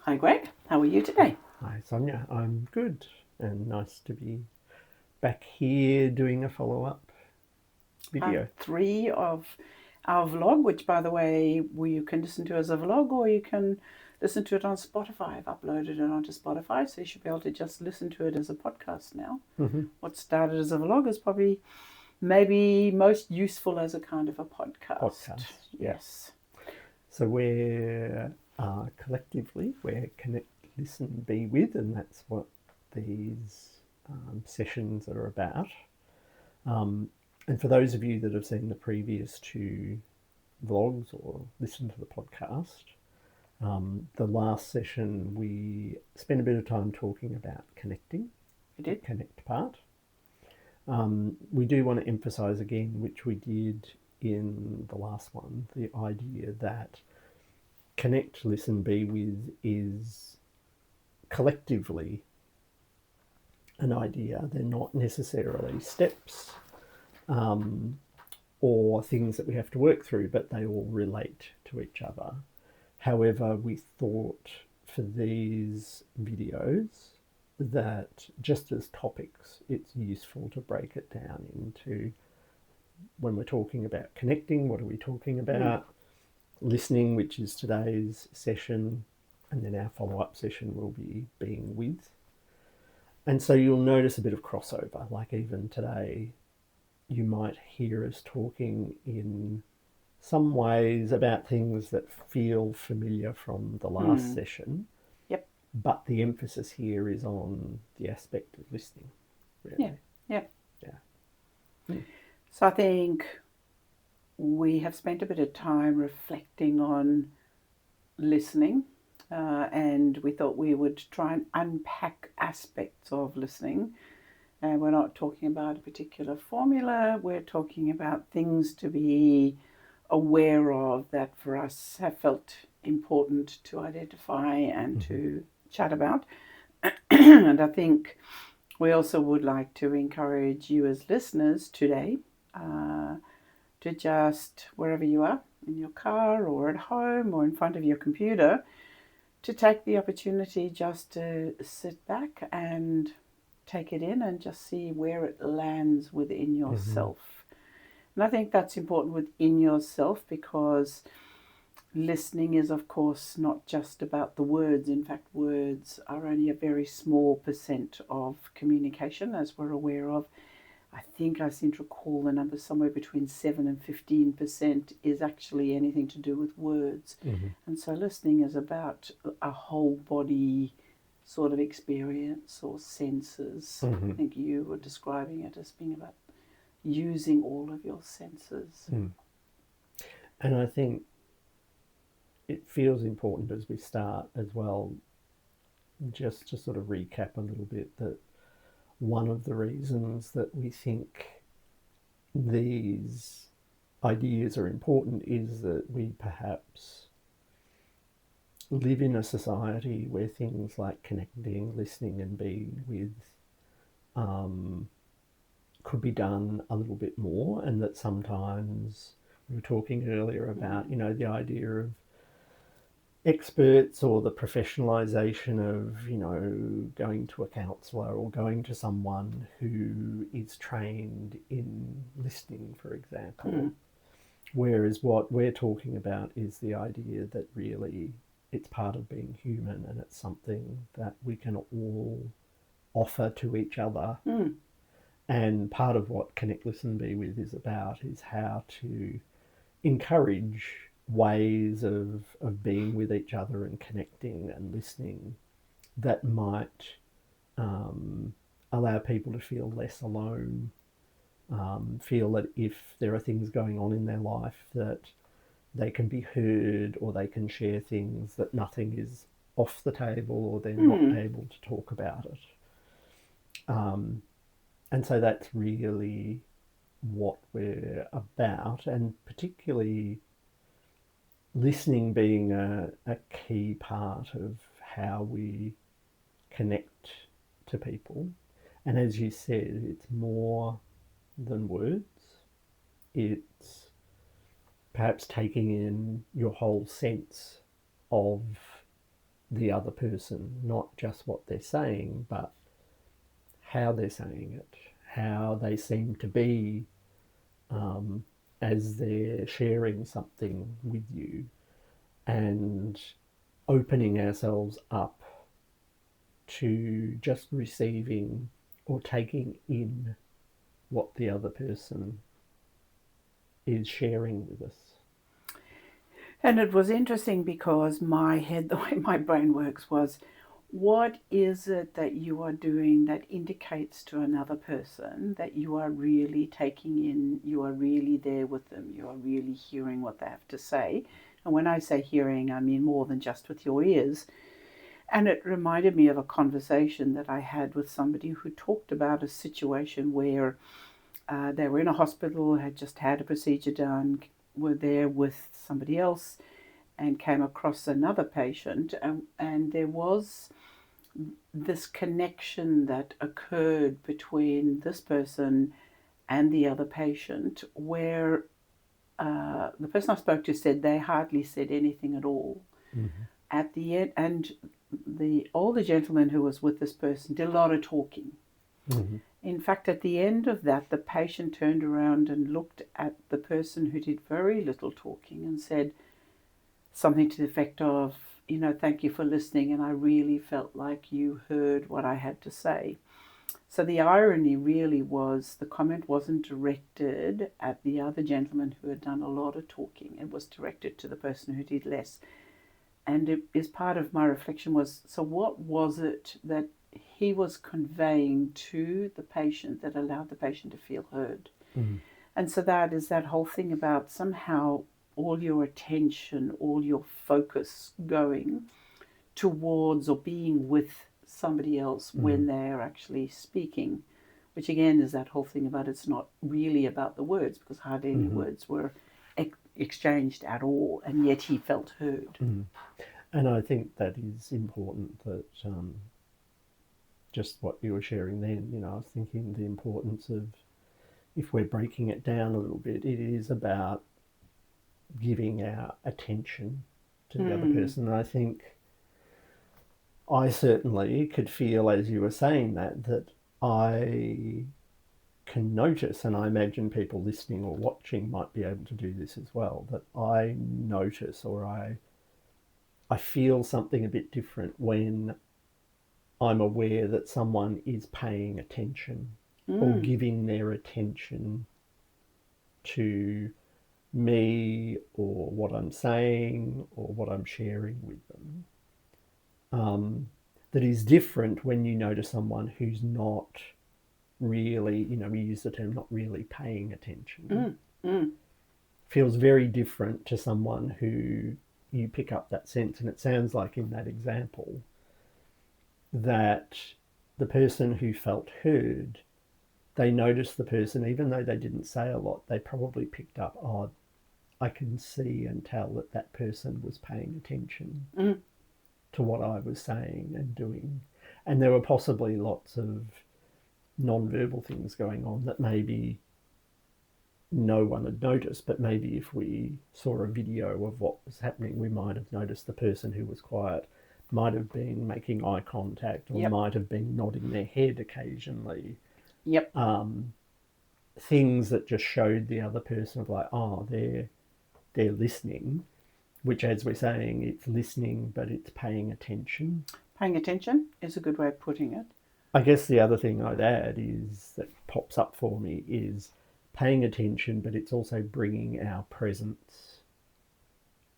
Hi Greg, how are you today? Hi Sonja, I'm good and nice to be back here doing a follow-up video. Part 3 of our vlog, which by the way you can listen to as a vlog or you can listen to it on Spotify. I've uploaded it onto Spotify, so you should be able to just listen to it as a podcast now. What started as a vlog is probably maybe most useful as a kind of a podcast. Yes. So we're collectively, we're Connect, Listen, Be With, and that's what these sessions are about. And for those of you that have seen the previous 2 vlogs or listened to the podcast, the last session we spent a bit of time talking about connecting. We did. The connect part. We do want to emphasize again, which we did in the last one, the idea that Connect, Listen, Be With is collectively an idea. They're not necessarily steps or things that we have to work through, but they all relate to each other. However, we thought for these videos that just as topics, it's useful to break it down into, when we're talking about connecting, what are we talking about? Listening, which is today's session, and then our follow-up session will be being with. And so you'll notice a bit of crossover, like even today, you might hear us talking in some ways about things that feel familiar from the last session. Yep. But the emphasis here is on the aspect of listening, really. Yeah. Hmm. So I think we have spent a bit of time reflecting on listening, and we thought we would try and unpack aspects of listening. And we're not talking about a particular formula, we're talking about things to be aware of that for us have felt important to identify and to chat about. And I think we also would like to encourage you as listeners today to just, wherever you are, in your car or at home or in front of your computer, to take the opportunity just to sit back and take it in and just see where it lands within yourself. And I think that's important within yourself, because listening is, of course, not just about the words. In fact, words are only a very small percent of communication, as we're aware of. I think I seem to recall the number somewhere between 7 and 15% is actually anything to do with words. And so listening is about a whole body sort of experience or senses. I think you were describing it as being about using all of your senses. And I think it feels important as we start as well, just to sort of recap a little bit, that one of the reasons that we think these ideas are important is that we perhaps live in a society where things like connecting, listening and being with could be done a little bit more, and that sometimes we were talking earlier about, the idea of experts or the professionalization of, going to a counsellor or going to someone who is trained in listening, for example. Whereas what we're talking about is the idea that really it's part of being human, and it's something that we can all offer to each other. And part of what Connect, Listen, Be With is about is how to encourage ways of being with each other and connecting and listening that might allow people to feel less alone, feel that if there are things going on in their life that they can be heard, or they can share things, that nothing is off the table or they're not able to talk about it. And so that's really what we're about, and particularly listening being a key part of how we connect to people. And as you said, it's more than words. It's perhaps taking in your whole sense of the other person, not just what they're saying, but how they're saying it, how they seem to be as they're sharing something with you, and opening ourselves up to just receiving or taking in what the other person is sharing with us. And it was interesting because my head, the way my brain works was, what is it that you are doing that indicates to another person that you are really taking in, you are really there with them, you are really hearing what they have to say? And when I say hearing, I mean more than just with your ears. And it reminded me of a conversation that I had with somebody who talked about a situation where they were in a hospital, had just had a procedure done, were there with somebody else, and came across another patient, and there was this connection that occurred between this person and the other patient, where the person I spoke to said they hardly said anything at all. Mm-hmm. At the end, and the older gentleman who was with this person did a lot of talking. Mm-hmm. In fact, at the end of that, the patient turned around and looked at the person who did very little talking and said something to the effect of, thank you for listening, and I really felt like you heard what I had to say. So the irony really was the comment wasn't directed at the other gentleman who had done a lot of talking. It was directed to the person who did less. And it is part of my reflection was, so what was it that he was conveying to the patient that allowed the patient to feel heard? Mm-hmm. And so that is that whole thing about somehow all your attention, all your focus going towards or being with somebody else when they're actually speaking, which again is that whole thing about it's not really about the words, because hardly any words were exchanged at all, and yet he felt heard. And I think that is important, that just what you were sharing then, I was thinking the importance of, if we're breaking it down a little bit, it is about giving our attention to the other person. And I think I certainly could feel, as you were saying that I can notice, and I imagine people listening or watching might be able to do this as well, that I notice or I feel something a bit different when I'm aware that someone is paying attention or giving their attention to me or what I'm saying or what I'm sharing with them. That is different when you notice someone who's not really, we use the term not really paying attention. Feels very different to someone who you pick up that sense. And it sounds like in that example that the person who felt heard, they noticed the person, even though they didn't say a lot, they probably picked up, oh, I can see and tell that that person was paying attention to what I was saying and doing. And there were possibly lots of non-verbal things going on that maybe no one had noticed, but maybe if we saw a video of what was happening, we might have noticed the person who was quiet might have been making eye contact or might have been nodding their head occasionally. Things that just showed the other person of like, oh, they're listening, which, as we're saying, it's listening, but it's paying attention. Paying attention is a good way of putting it. I guess the other thing I'd add is that pops up for me is paying attention, but it's also bringing our presence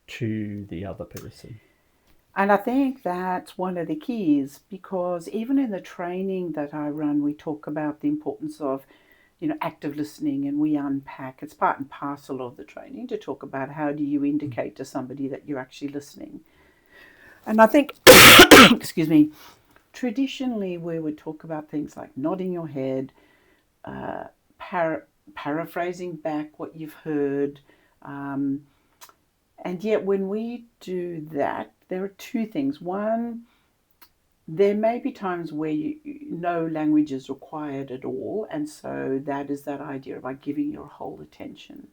to the other person. And I think that's one of the keys, because even in the training that I run, we talk about the importance of, active listening, and we unpack. It's part and parcel of the training to talk about how do you indicate to somebody that you're actually listening. And I think, excuse me, traditionally we would talk about things like nodding your head, paraphrasing back what you've heard. And yet when we do that, there are two things. One, there may be times where no language is required at all, and so that is that idea about giving your whole attention.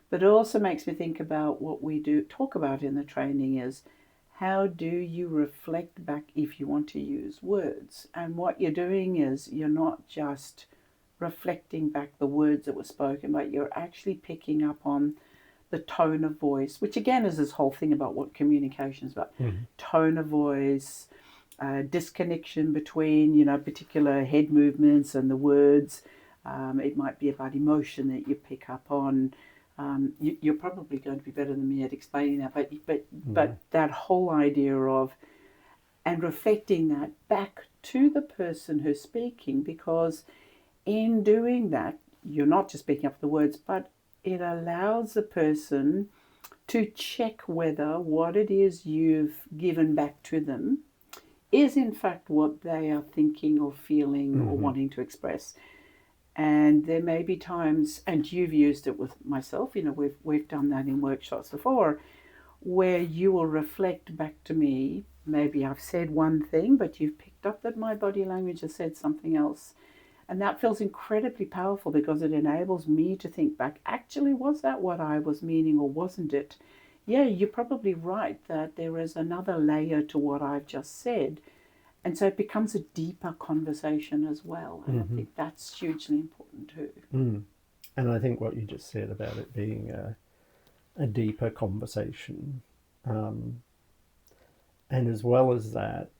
But it also makes me think about what we do talk about in the training is how do you reflect back if you want to use words? And what you're doing is you're not just reflecting back the words that were spoken, but you're actually picking up on the tone of voice, which again is this whole thing about what communication is about. Tone of voice, disconnection between, particular head movements and the words. It might be about emotion that you pick up on. You're probably going to be better than me at explaining that, but that whole idea of, and reflecting that back to the person who's speaking, because in doing that, you're not just picking up the words, but it allows the person to check whether what it is you've given back to them is in fact what they are thinking or feeling or wanting to express. And there may be times, and you've used it with myself, we've done that in workshops before, where you will reflect back to me, maybe I've said one thing, but you've picked up that my body language has said something else. And that feels incredibly powerful because it enables me to think back, actually, was that what I was meaning or wasn't it? Yeah, you're probably right that there is another layer to what I've just said. And so it becomes a deeper conversation as well. And I think that's hugely important too. And I think what you just said about it being a deeper conversation, and as well as that,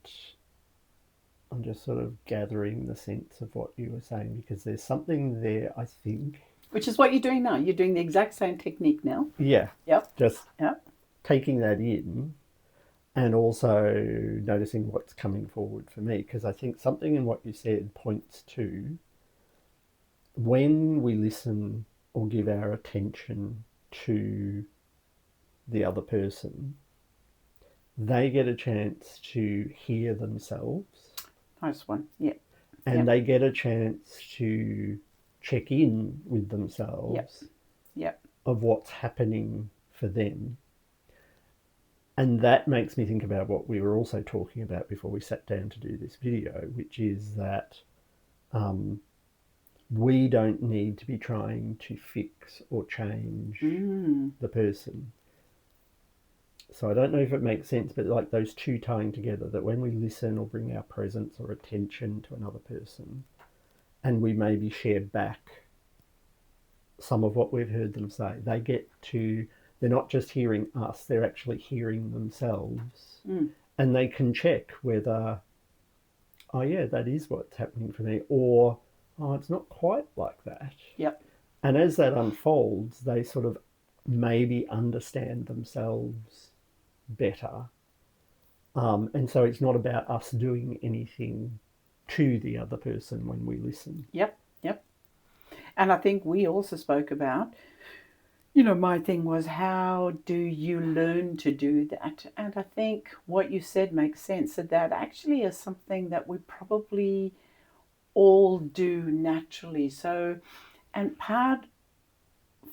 I'm just sort of gathering the sense of what you were saying, because there's something there, I think. Which is what you're doing now. You're doing the exact same technique now. Yeah. Yep. Just Yep. taking that in and also noticing what's coming forward for me, because I think something in what you said points to when we listen or give our attention to the other person, they get a chance to hear themselves. Nice one. Yeah. And they get a chance to check in with themselves of what's happening for them. And that makes me think about what we were also talking about before we sat down to do this video, which is that we don't need to be trying to fix or change the person. So I don't know if it makes sense, but like those two tying together, that when we listen or bring our presence or attention to another person, and we maybe share back some of what we've heard them say, they're not just hearing us, they're actually hearing themselves. And they can check whether, oh yeah, that is what's happening for me, or, oh, it's not quite like that. Yep. And as that unfolds, they sort of maybe understand themselves better. And so it's not about us doing anything to the other person when we listen. Yep. And I think we also spoke about, my thing was, how do you learn to do that? And I think what you said makes sense, that actually is something that we probably all do naturally. So, and part,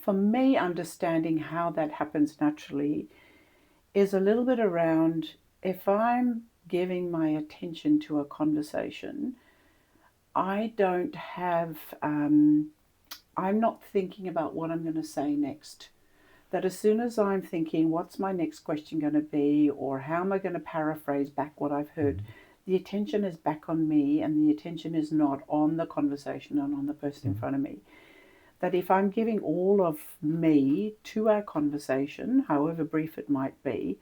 for me, understanding how that happens naturally is a little bit around, if I'm giving my attention to a conversation, I don't have, I'm not thinking about what I'm going to say next. That as soon as I'm thinking, what's my next question going to be, or how am I going to paraphrase back what I've heard, the attention is back on me, and the attention is not on the conversation and on the person in front of me. That if I'm giving all of me to our conversation, however brief it might be,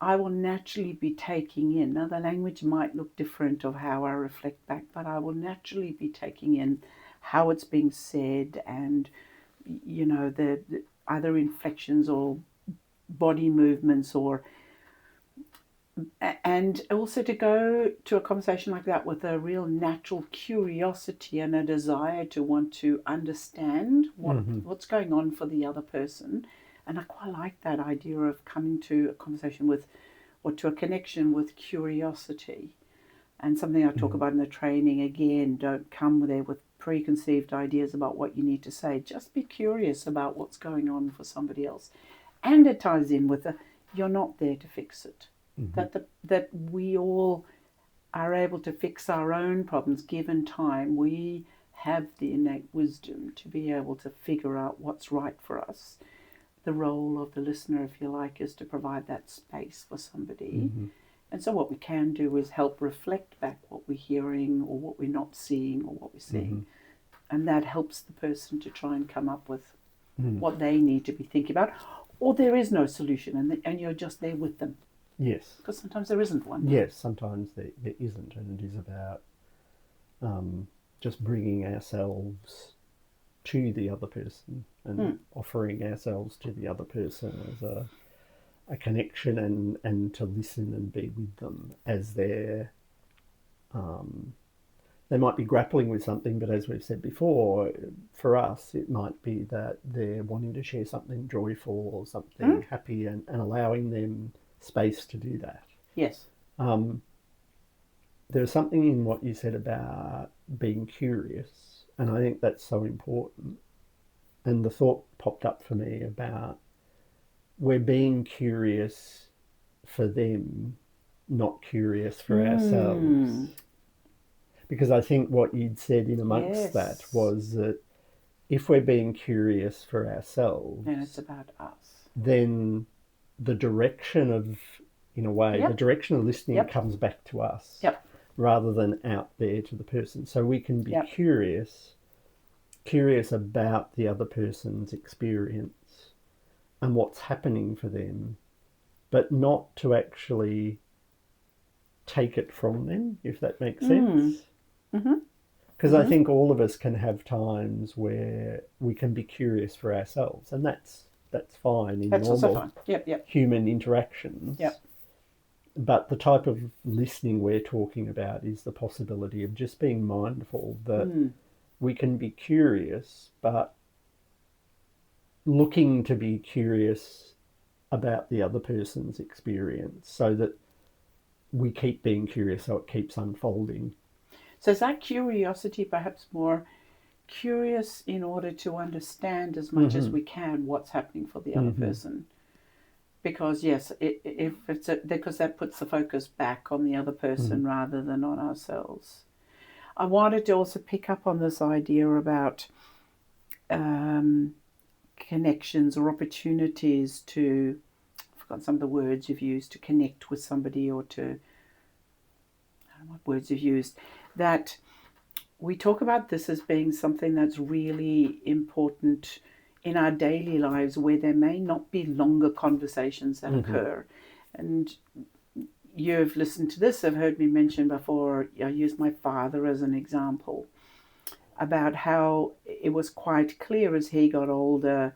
I will naturally be taking in. Now, the language might look different of how I reflect back, but I will naturally be taking in how it's being said, and the either inflections or body movements, and also to go to a conversation like that with a real natural curiosity and a desire to want to understand what's going on for the other person. And I quite like that idea of coming to a conversation with, or to a connection with, curiosity. And something I talk about in the training, again, don't come there with preconceived ideas about what you need to say. Just be curious about what's going on for somebody else. And it ties in with you're not there to fix it. That we all are able to fix our own problems given time. We have the innate wisdom to be able to figure out what's right for us. the role of the listener, if you like, is to provide that space for somebody. Mm-hmm. And so what we can do is help reflect back what we're hearing or what we're not seeing or what we're seeing. Mm-hmm. And that helps the person to try and come up with Mm. what they need to be thinking about. Or there is no solution and you're just there with them. Yes. Because sometimes there isn't one. Yes, sometimes there isn't, and it is about just bringing ourselves to the other person and offering ourselves to the other person as a connection and to listen and be with them as they might be grappling with something, but as we've said before, for us it might be that they're wanting to share something joyful or something happy and allowing them space to do that. Yes. There's something in what you said about being curious, and I think that's so important. And the thought popped up for me about we're being curious for them, not curious for ourselves. Because I think what you'd said in amongst that was that if we're being curious for ourselves, then it's about us. Then the direction of, in a way, the direction of listening comes back to us. Yep. Rather than out there to the person. So we can be curious about the other person's experience and what's happening for them, but not to actually take it from them, if that makes sense. Because I think all of us can have times where we can be curious for ourselves, and that's fine in normal human interactions. Yep. But the type of listening we're talking about is the possibility of just being mindful that we can be curious, but looking to be curious about the other person's experience so that we keep being curious so it keeps unfolding. So is that curiosity perhaps more curious in order to understand as much as we can what's happening for the other person? Because yes, if it's because that puts the focus back on the other person rather than on ourselves. I wanted to also pick up on this idea about connections or opportunities to, I've forgotten some of the words you've used, to connect with somebody or to, I don't know what words you've used, that we talk about this as being something that's really important in our daily lives where there may not be longer conversations that occur. And you've listened to this, I've heard me mention before, I used my father as an example, about how it was quite clear as he got older,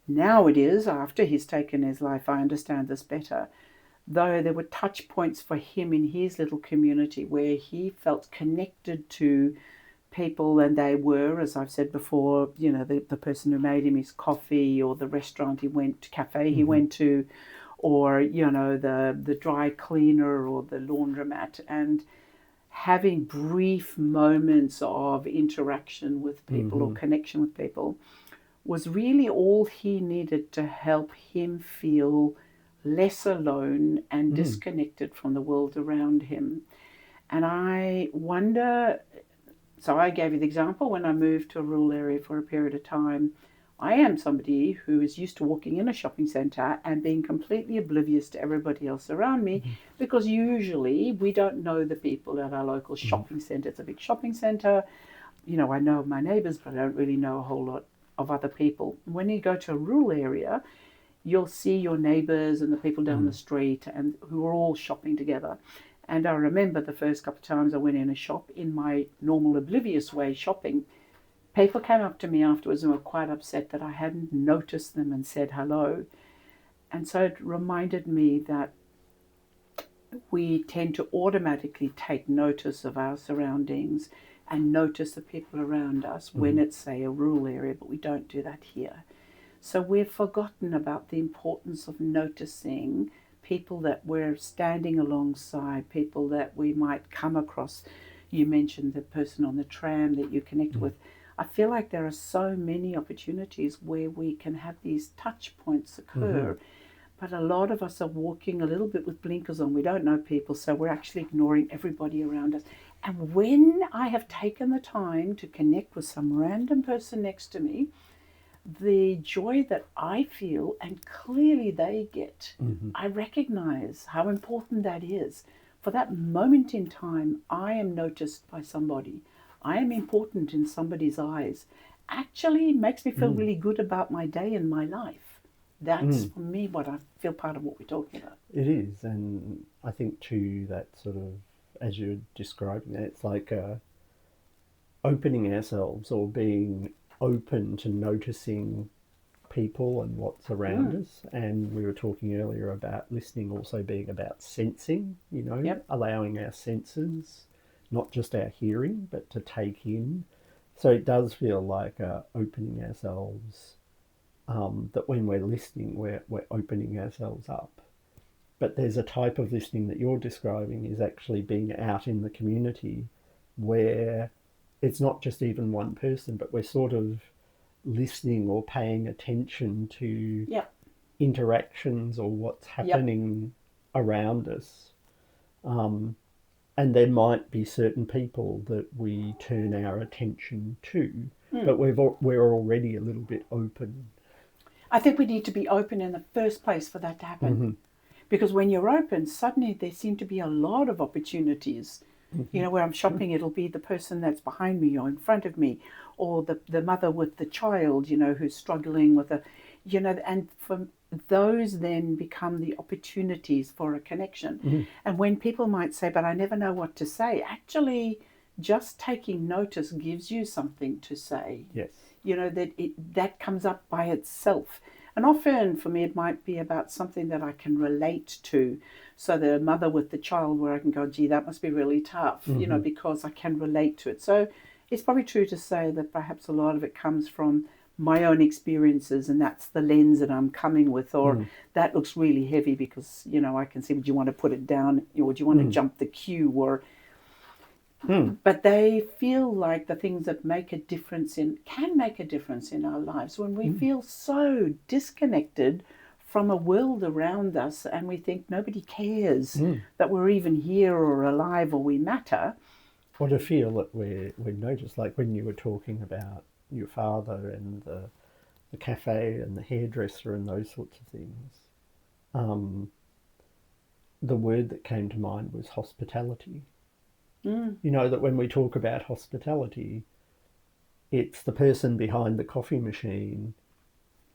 now it is, after he's taken his life, I understand this better, though there were touch points for him in his little community where he felt connected to people, and they were, as I've said before, you know, the person who made him his coffee, or the restaurant he went to, cafe he went to, or, you know, the dry cleaner or the laundromat, and having brief moments of interaction with people or connection with people was really all he needed to help him feel less alone and disconnected from the world around him. And I wonder, so I gave you the example when I moved to a rural area for a period of time. I am somebody who is used to walking in a shopping centre and being completely oblivious to everybody else around me, because usually we don't know the people at our local shopping centre. It's a big shopping centre. You know, I know my neighbours, but I don't really know a whole lot of other people. When you go to a rural area, you'll see your neighbours and the people down the street and who are all shopping together. And I remember the first couple of times I went in a shop in my normal oblivious way shopping, people came up to me afterwards and were quite upset that I hadn't noticed them and said hello. And so it reminded me that we tend to automatically take notice of our surroundings and notice the people around us when it's, say, a rural area, but we don't do that here. So we've forgotten about the importance of noticing people that we're standing alongside, people that we might come across. You mentioned the person on the tram that you connect with. I feel like there are so many opportunities where we can have these touch points occur, but a lot of us are walking a little bit with blinkers on. We don't know people, so we're actually ignoring everybody around us. And when I have taken the time to connect with some random person next to me, the joy that I feel and clearly they get, I recognize how important that is. For that moment in time, I am noticed by somebody. I am important in somebody's eyes. Actually makes me feel really good about my day and my life. That's for me what I feel part of what we're talking about. It is, and I think too that sort of, as you're describing it, it's like opening ourselves or being open to noticing people and what's around us. And we were talking earlier about listening also being about sensing, Yep. allowing our senses, not just our hearing, but to take in. So it does feel like opening ourselves, that when we're listening, we're opening ourselves up. But there's a type of listening that you're describing is actually being out in the community where it's not just even one person, but we're sort of listening or paying attention to Yep. interactions or what's Yep. happening around us. And there might be certain people that we turn our attention to, but we're already a little bit open. I think we need to be open in the first place for that to happen. Because when you're open, suddenly there seem to be a lot of opportunities. Where I'm shopping, it'll be the person that's behind me or in front of me, or the mother with the child, who's struggling with and for those then become the opportunities for a connection. And when people might say, but I never know what to say, actually, just taking notice gives you something to say. Yes. That comes up by itself. And often for me, it might be about something that I can relate to. So the mother with the child where I can go, gee, that must be really tough, because I can relate to it. So it's probably true to say that perhaps a lot of it comes from my own experiences, and that's the lens that I'm coming with, or that looks really heavy because, I can see, would you want to put it down, or do you want to jump the queue, or but they feel like the things that can make a difference in our lives when we feel so disconnected from a world around us and we think nobody cares that we're even here or alive or we matter. Or to feel that we're noticed, like when you were talking about your father and the cafe and the hairdresser and those sorts of things. The word that came to mind was hospitality. That when we talk about hospitality, it's the person behind the coffee machine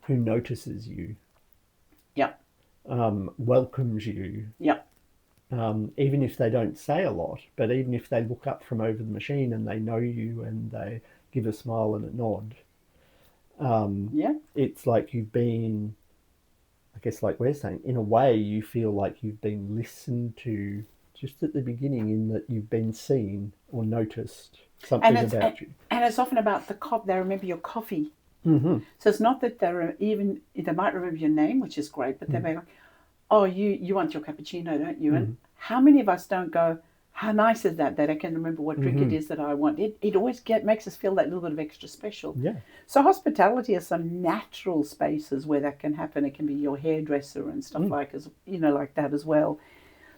who notices you, Yeah. welcomes you, Yeah. even if they don't say a lot, but even if they look up from over the machine and they know you and they give a smile and a nod. Yeah. It's like you've been, I guess like we're saying, in a way you feel like you've been listened to just at the beginning, in that you've been seen or noticed something about you. And it's often about they remember your coffee. So it's not that they might remember your name, which is great, but they'll be like, oh, you want your cappuccino, don't you? And how many of us don't go, how nice is that I can remember what drink it is that I want? It always makes us feel that little bit of extra special. Yeah. So hospitality is some natural spaces where that can happen. It can be your hairdresser and stuff like that as well.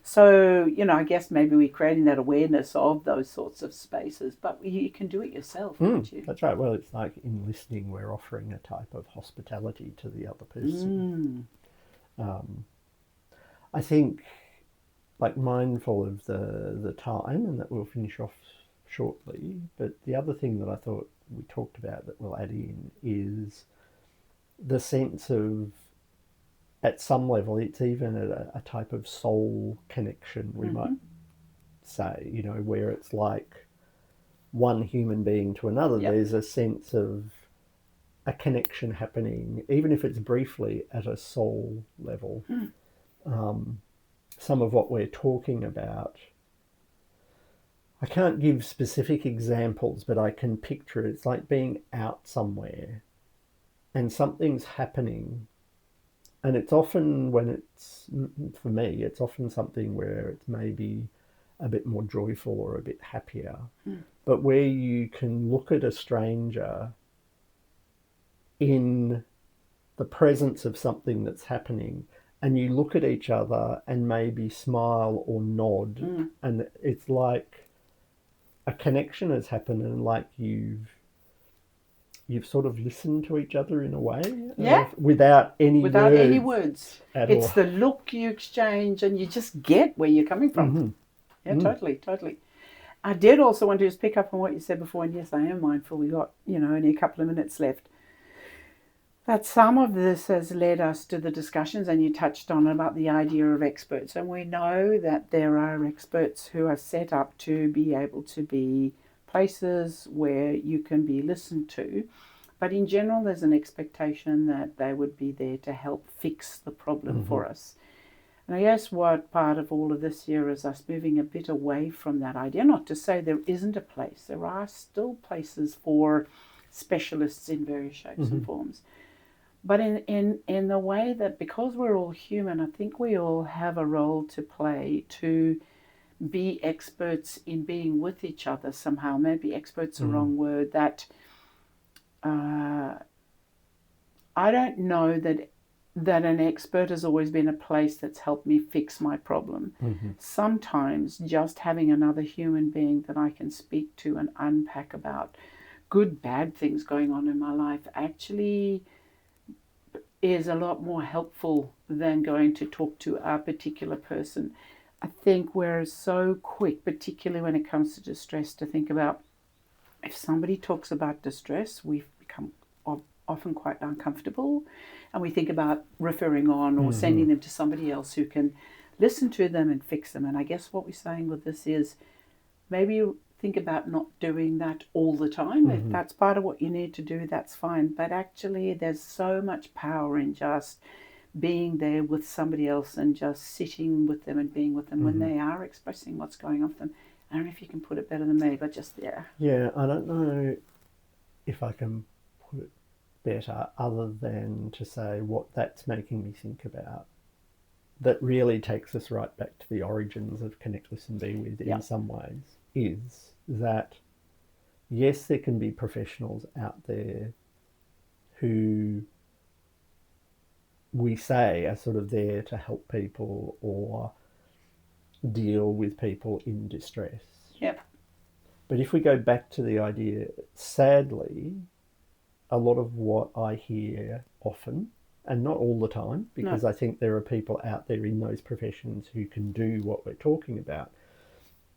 So, I guess maybe we're creating that awareness of those sorts of spaces, but you can do it yourself, can't you? That's right. Well, it's like in listening, we're offering a type of hospitality to the other person. I think, like, mindful of the time, and that we'll finish off shortly, but the other thing that I thought we talked about that we'll add in is the sense of, at some level, it's even a type of soul connection, we might say, where it's like one human being to another. Yep. There's a sense of a connection happening, even if it's briefly, at a soul level. Some of what we're talking about, I can't give specific examples, but I can picture it. It's like being out somewhere and something's happening. And it's often for me, it's often something where it's maybe a bit more joyful or a bit happier. But where you can look at a stranger in the presence of something that's happening, and you look at each other and maybe smile or nod, and it's like a connection has happened, and like you've you've sort of listened to each other in a way, Yeah. without any Without words any words. at It's all. the look you exchange and you just get where you're coming from. Mm-hmm. Yeah, totally, totally. I did also want to just pick up on what you said before, and yes, I am mindful. We got, only a couple of minutes left. That some of this has led us to the discussions, and you touched on about the idea of experts. And we know that there are experts who are set up to be able to be places where you can be listened to. But in general, there's an expectation that they would be there to help fix the problem for us. And I guess what part of all of this here is us moving a bit away from that idea. Not to say there isn't a place. There are still places for specialists in various shapes and forms. But in the way that, because we're all human, I think we all have a role to play to be experts in being with each other somehow. Maybe expert's a wrong word. That I don't know that an expert has always been a place that's helped me fix my problem. Sometimes just having another human being that I can speak to and unpack about good, bad things going on in my life actually is a lot more helpful than going to talk to a particular person. I think we're so quick, particularly when it comes to distress, to think about if somebody talks about distress, we've become often quite uncomfortable, and we think about referring on or sending them to somebody else who can listen to them and fix them. And I guess what we're saying with this is maybe think about not doing that all the time. If that's part of what you need to do, that's fine. But actually, there's so much power in just being there with somebody else and just sitting with them and being with them when they are expressing what's going on with them. I don't know if you can put it better than me, but just there. Yeah, I don't know if I can put it better other than to say what that's making me think about. That really takes us right back to the origins of Connect, Listen, Be With in some ways, is that yes, there can be professionals out there who we say are sort of there to help people or deal with people in distress. Yep. But if we go back to the idea, sadly, a lot of what I hear often, and not all the time, because I think there are people out there in those professions who can do what we're talking about.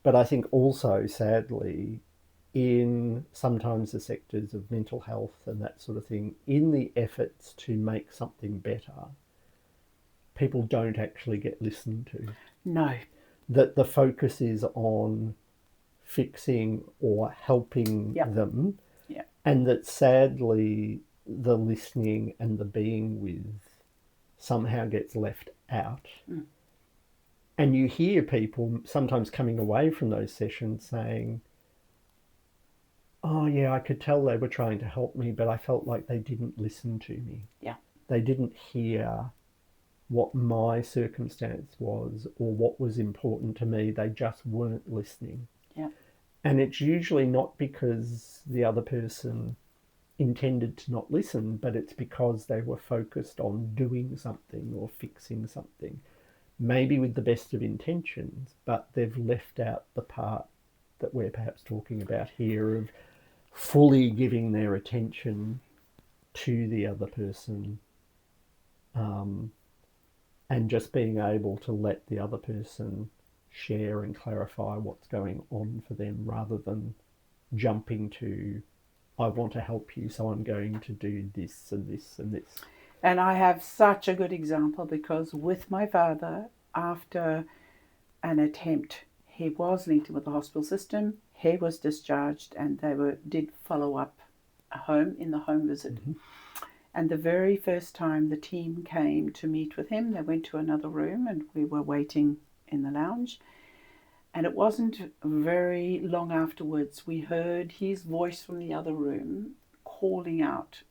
But I think also, sadly, in sometimes the sectors of mental health and that sort of thing, in the efforts to make something better, people don't actually get listened to. No. That the focus is on fixing or helping them, and that sadly the listening and the being with somehow gets left out. And you hear people sometimes coming away from those sessions saying, oh yeah, I could tell they were trying to help me, but I felt like they didn't listen to me. They didn't hear what my circumstance was or what was important to me. They just weren't listening. And it's usually not because the other person intended to not listen, but it's because they were focused on doing something or fixing something, maybe with the best of intentions, but they've left out the part that we're perhaps talking about here of fully giving their attention to the other person, and just being able to let the other person share and clarify what's going on for them, rather than jumping to, I want to help you, so I'm going to do this and this and this. And I have such a good example, because with my father, after an attempt, he was linked with the hospital system, he was discharged, and they did follow up in the home visit. And the very first time the team came to meet with him, they went to another room and we were waiting in the lounge. And it wasn't very long afterwards we heard his voice from the other room calling out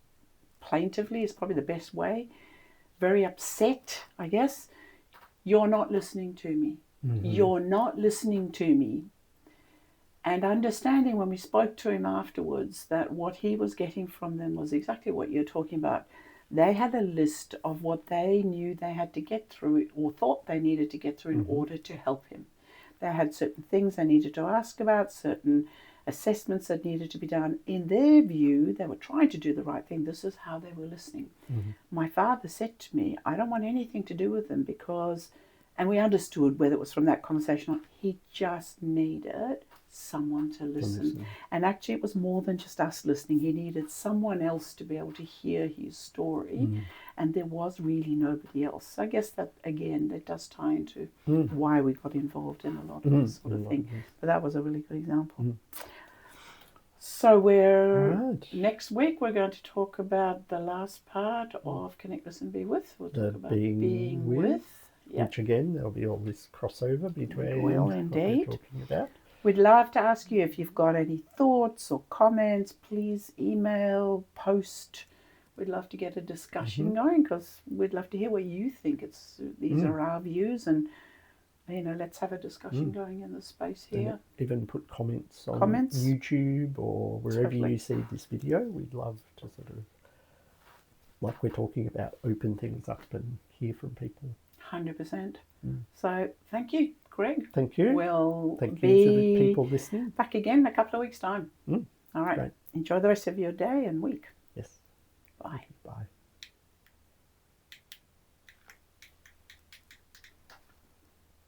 plaintively, is probably the best way, very upset, I guess, "You're not listening to me. You're not listening to me." And understanding when we spoke to him afterwards that what he was getting from them was exactly what you're talking about. They had a list of what they knew they had to get through or thought they needed to get through in order to help him. They had certain things they needed to ask about, certain assessments that needed to be done. In their view, they were trying to do the right thing. This is how they were listening. My father said to me, I don't want anything to do with them because, and we understood whether it was from that conversation or not, he just needed someone to listen. And actually it was more than just us listening. He needed someone else to be able to hear his story, and there was really nobody else. So I guess that, again, that does tie into why we got involved in a lot of this sort of thing. But that was a really good example. So next week we're going to talk about the last part of Connect, Listen, Be With. We'll talk about being with. Yep. Which again, there'll be all this crossover between what we're talking about. We'd love to ask you if you've got any thoughts or comments. Please email, post. We'd love to get a discussion going, because we'd love to hear what you think. These are our views, and let's have a discussion going in the space here. And even put comments on YouTube or wherever you see this video. We'd love to sort of, like we're talking about, open things up and hear from people. 100%. So thank you, Greg. Thank you. We'll thank you to the people listening. Back again in a couple of weeks' time. All right. Great. Enjoy the rest of your day and week. Yes. Bye. Bye.